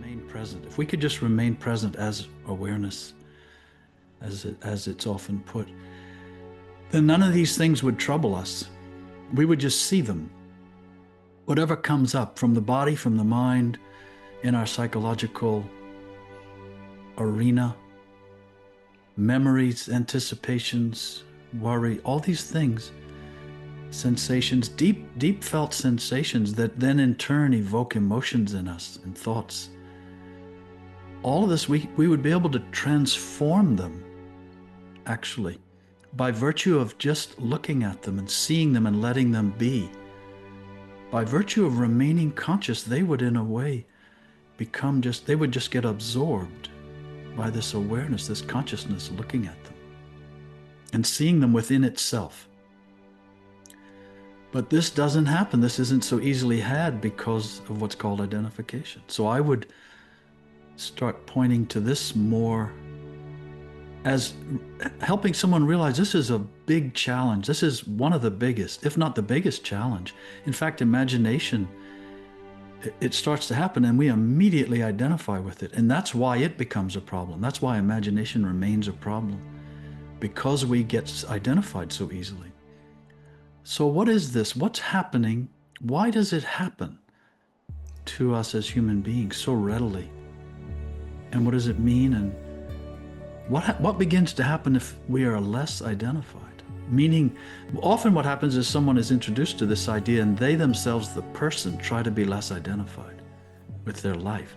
remain present, if we could just remain present as awareness, as it's often put, then none of these things would trouble us. We would just see them. Whatever comes up from the body, from the mind, in our psychological arena, memories, anticipations, worry, all these things, sensations, deep felt sensations that then in turn evoke emotions in us and thoughts. All of this, we would be able to transform them, actually, by virtue of just looking at them and seeing them and letting them be. By virtue of remaining conscious, they would in a way become they would just get absorbed by this awareness, this consciousness looking at them and seeing them within itself. But this doesn't happen. This isn't so easily had because of what's called identification. So I would start pointing to this more as helping someone realize this is a big challenge. This is one of the biggest, if not the biggest challenge. In fact, imagination, it starts to happen and we immediately identify with it. And that's why it becomes a problem. That's why imagination remains a problem, because we get identified so easily. So what is this? What's happening? Why does it happen to us as human beings so readily? And what does it mean? And what begins to happen if we are less identified? Meaning, often what happens is someone is introduced to this idea and they themselves, the person, try to be less identified with their life.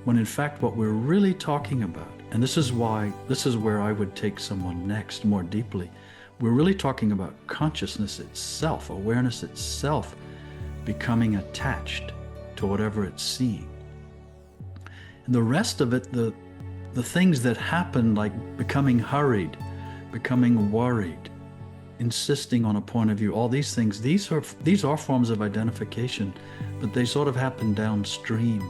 When in fact, what we're really talking about, and this is where I would take someone next more deeply, we're really talking about consciousness itself, awareness itself, becoming attached to whatever it's seeing. And the rest of it, the things that happen, like becoming hurried, becoming worried, insisting on a point of view, all these things, these are forms of identification, but they sort of happen downstream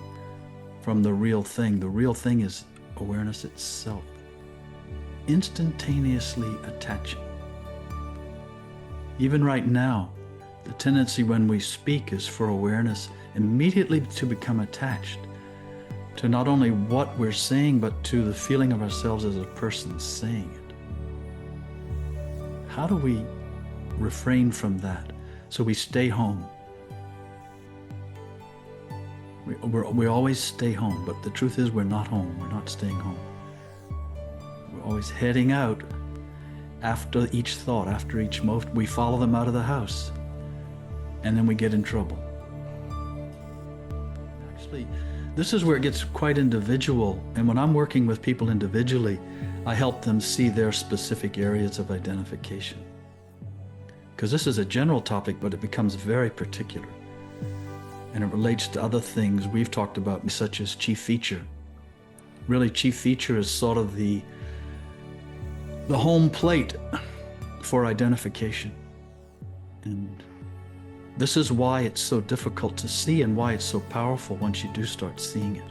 from the real thing. The real thing is awareness itself, instantaneously attaching. Even right now, the tendency when we speak is for awareness immediately to become attached to not only what we're saying, but to the feeling of ourselves as a person saying it. How do we refrain from that so we stay home? We always stay home, but the truth is we're not home. We're not staying home. We're always heading out after each thought, after each motion. We follow them out of the house, and then we get in trouble. Actually, this is where it gets quite individual, and when I'm working with people individually, I help them see their specific areas of identification. Because this is a general topic, but it becomes very particular. And it relates to other things we've talked about, such as chief feature. Really, chief feature is sort of the home plate for identification. And this is why it's so difficult to see and why it's so powerful once you do start seeing it.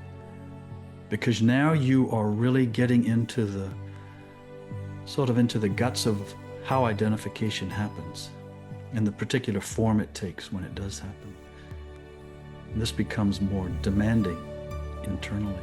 Because now you are really getting into the guts of how identification happens and the particular form it takes when it does happen. And this becomes more demanding internally.